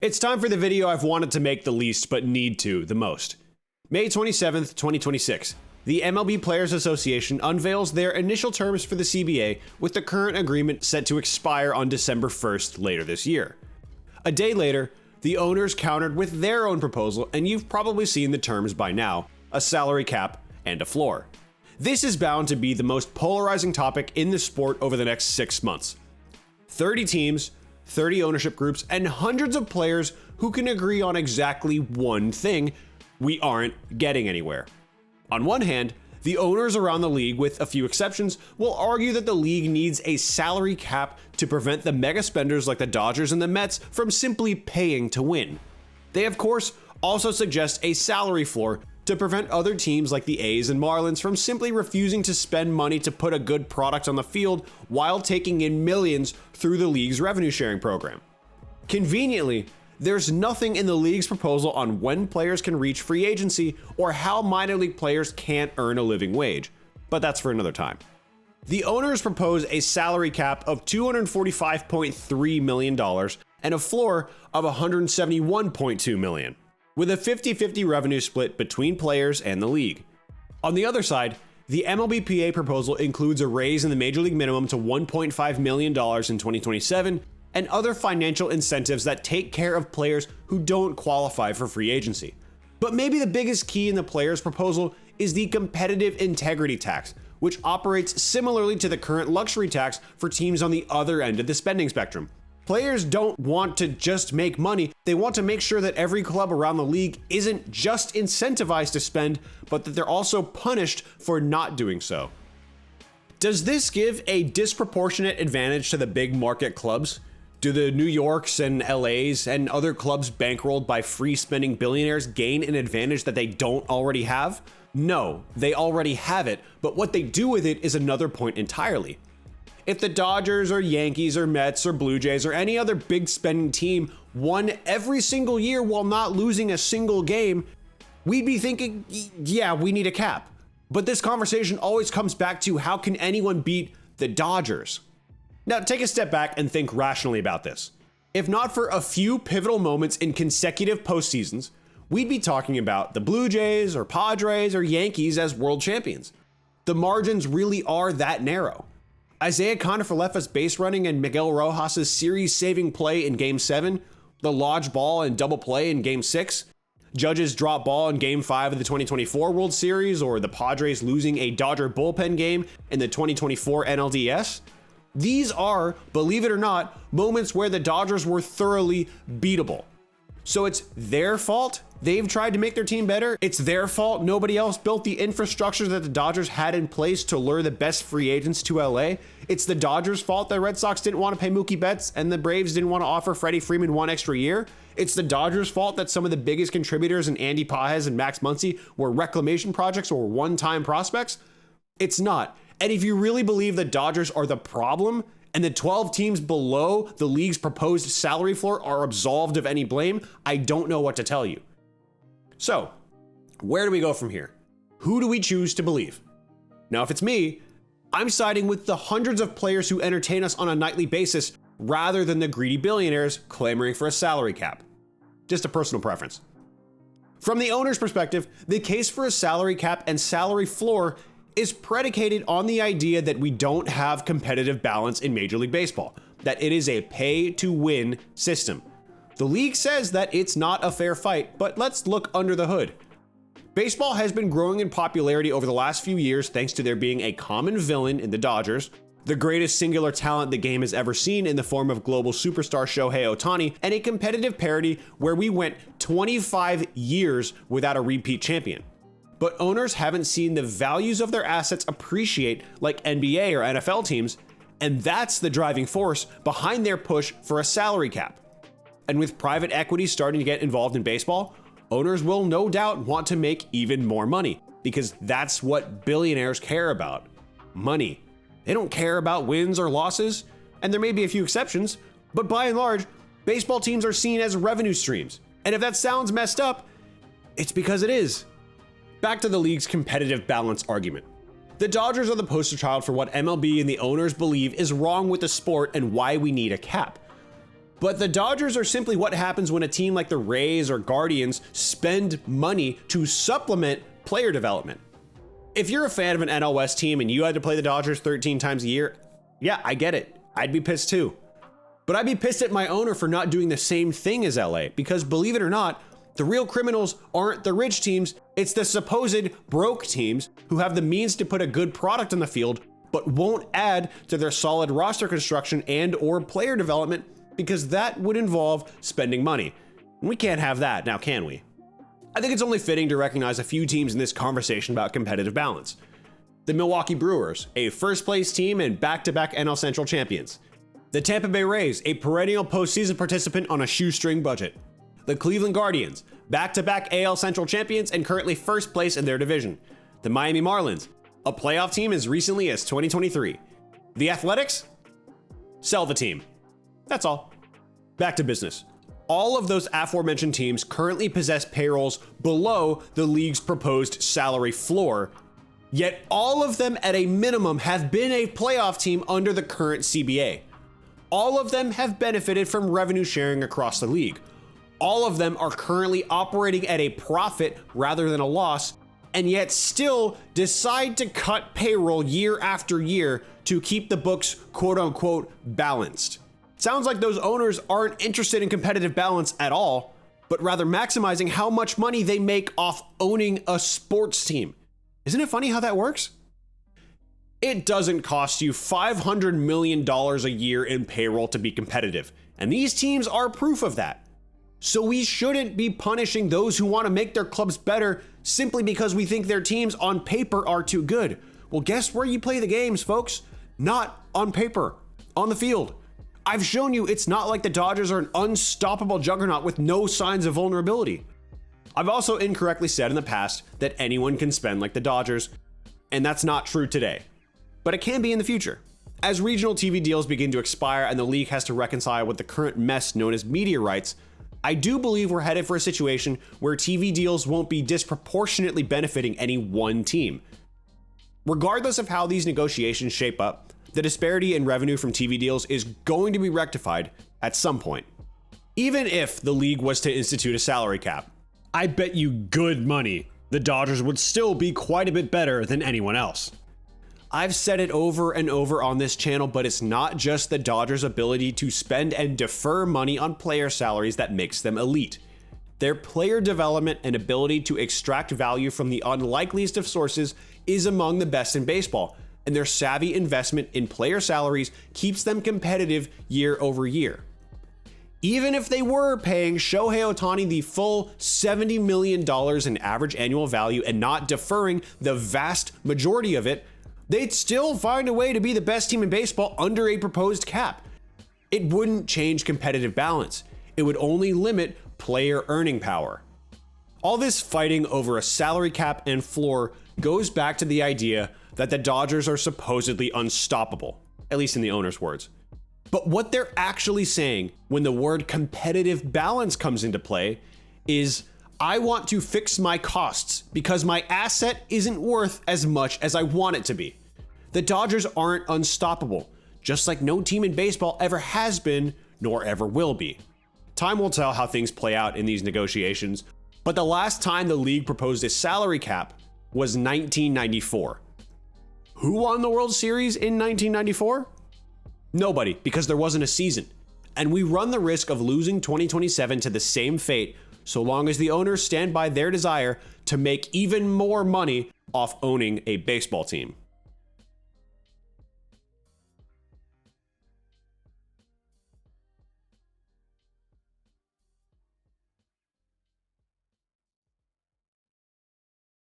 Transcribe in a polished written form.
It's time for the video I've wanted to make the least but need to the most. May 27th, 2026. The MLB Players Association unveils their initial terms for the CBA, with the current agreement set to expire on December 1st later this year. A day later, the owners countered with their own proposal, and you've probably seen the terms by now: a salary cap and a floor. This is bound to be the most polarizing topic in the sport over the next 6 months. 30 teams, 30 ownership groups, and hundreds of players who can agree on exactly one thing: we aren't getting anywhere. On one hand, the owners around the league, with a few exceptions, will argue that the league needs a salary cap to prevent the mega spenders like the Dodgers and the Mets from simply paying to win. They, of course, also suggest a salary floor to prevent other teams like the A's and Marlins from simply refusing to spend money to put a good product on the field while taking in millions through the league's revenue sharing program. Conveniently, there's nothing in the league's proposal on when players can reach free agency or how minor league players can't earn a living wage, but that's for another time. The owners propose a salary cap of $245.3 million and a floor of $171.2 million, with a 50-50 revenue split between players and the league. On the other side, the MLBPA proposal includes a raise in the major league minimum to $1.5 million in 2027 and other financial incentives that take care of players who don't qualify for free agency. But maybe the biggest key in the players' proposal is the competitive integrity tax, which operates similarly to the current luxury tax for teams on the other end of the spending spectrum. Players don't want to just make money, they want to make sure that every club around the league isn't just incentivized to spend, but that they're also punished for not doing so. Does this give a disproportionate advantage to the big market clubs? Do the New Yorks and LAs and other clubs bankrolled by free spending billionaires gain an advantage that they don't already have? No, they already have it, but what they do with it is another point entirely. If the Dodgers or Yankees or Mets or Blue Jays or any other big spending team won every single year while not losing a single game, we'd be thinking, yeah, we need a cap. But this conversation always comes back to, how can anyone beat the Dodgers? Now, take a step back and think rationally about this. If not for a few pivotal moments in consecutive postseasons, we'd be talking about the Blue Jays or Padres or Yankees as world champions. The margins really are that narrow. Isaiah Kiner-Falefa's base running and Miguel Rojas' series-saving play in Game 7, the lodge ball and double play in Game 6, Judge's drop ball in Game 5 of the 2024 World Series, or the Padres losing a Dodger bullpen game in the 2024 NLDS. These are, believe it or not, moments where the Dodgers were thoroughly beatable. So it's their fault they've tried to make their team better? It's their fault nobody else built the infrastructure that the Dodgers had in place to lure the best free agents to LA? It's the Dodgers' fault the Red Sox didn't want to pay Mookie Betts and the Braves didn't want to offer Freddie Freeman one extra year? It's the Dodgers' fault that some of the biggest contributors in Andy Pages and Max Muncy were reclamation projects or one-time prospects? It's not. And if you really believe the Dodgers are the problem, and the 12 teams below the league's proposed salary floor are absolved of any blame, I don't know what to tell you. So, where do we go from here? Who do we choose to believe? Now, if it's me, I'm siding with the hundreds of players who entertain us on a nightly basis rather than the greedy billionaires clamoring for a salary cap. Just a personal preference. From the owner's perspective, the case for a salary cap and salary floor is predicated on the idea that we don't have competitive balance in Major League Baseball, that it is a pay-to-win system. The league says that it's not a fair fight, but let's look under the hood. Baseball has been growing in popularity over the last few years thanks to there being a common villain in the Dodgers, the greatest singular talent the game has ever seen in the form of global superstar Shohei Ohtani, and a competitive parity where we went 25 years without a repeat champion. But owners haven't seen the values of their assets appreciate like NBA or NFL teams, and that's the driving force behind their push for a salary cap. And with private equity starting to get involved in baseball, owners will no doubt want to make even more money, because that's what billionaires care about: money. They don't care about wins or losses, and there may be a few exceptions, but by and large, baseball teams are seen as revenue streams. And if that sounds messed up, it's because it is. Back to the league's competitive balance argument. The Dodgers are the poster child for what MLB and the owners believe is wrong with the sport and why we need a cap. But the Dodgers are simply what happens when a team like the Rays or Guardians spend money to supplement player development. If you're a fan of an NL West team and you had to play the Dodgers 13 times a year, yeah, I get it. I'd be pissed too. But I'd be pissed at my owner for not doing the same thing as LA, because believe it or not, the real criminals aren't the rich teams, it's the supposed broke teams who have the means to put a good product on the field, but won't add to their solid roster construction and or player development because that would involve spending money. And we can't have that, now can we? I think it's only fitting to recognize a few teams in this conversation about competitive balance. The Milwaukee Brewers, a first place team and back-to-back NL Central champions. The Tampa Bay Rays, a perennial postseason participant on a shoestring budget. The Cleveland Guardians, back-to-back AL Central champions and currently first place in their division. The Miami Marlins, a playoff team as recently as 2023. The Athletics? Sell the team. That's all. Back to business. All of those aforementioned teams currently possess payrolls below the league's proposed salary floor, yet all of them at a minimum have been a playoff team under the current CBA. All of them have benefited from revenue sharing across the league. All of them are currently operating at a profit rather than a loss, and yet still decide to cut payroll year after year to keep the books quote unquote balanced. Sounds like those owners aren't interested in competitive balance at all, but rather maximizing how much money they make off owning a sports team. Isn't it funny how that works? It doesn't cost you $500 million a year in payroll to be competitive, and these teams are proof of that. So we shouldn't be punishing those who want to make their clubs better simply because we think their teams on paper are too good. Well, guess where you play the games, folks? Not on paper, on the field. I've shown you it's not like the Dodgers are an unstoppable juggernaut with no signs of vulnerability. I've also incorrectly said in the past that anyone can spend like the Dodgers, and that's not true today. But it can be in the future. As regional TV deals begin to expire and the league has to reconcile with the current mess known as media rights, I do believe we're headed for a situation where TV deals won't be disproportionately benefiting any one team. Regardless of how these negotiations shape up, the disparity in revenue from TV deals is going to be rectified at some point. Even if the league was to institute a salary cap, I bet you good money the Dodgers would still be quite a bit better than anyone else. I've said it over and over on this channel, but it's not just the Dodgers' ability to spend and defer money on player salaries that makes them elite. Their player development and ability to extract value from the unlikeliest of sources is among the best in baseball, and their savvy investment in player salaries keeps them competitive year over year. Even if they were paying Shohei Ohtani the full $70 million in average annual value and not deferring the vast majority of it, they'd still find a way to be the best team in baseball under a proposed cap. It wouldn't change competitive balance. It would only limit player earning power. All this fighting over a salary cap and floor goes back to the idea that the Dodgers are supposedly unstoppable, at least in the owner's words. But what they're actually saying when the word competitive balance comes into play is, I want to fix my costs because my asset isn't worth as much as I want it to be. The Dodgers aren't unstoppable, just like no team in baseball ever has been, nor ever will be. Time will tell how things play out in these negotiations, but the last time the league proposed a salary cap was 1994. Who won the World Series in 1994? Nobody, because there wasn't a season. And we run the risk of losing 2027 to the same fate so long as the owners stand by their desire to make even more money off owning a baseball team.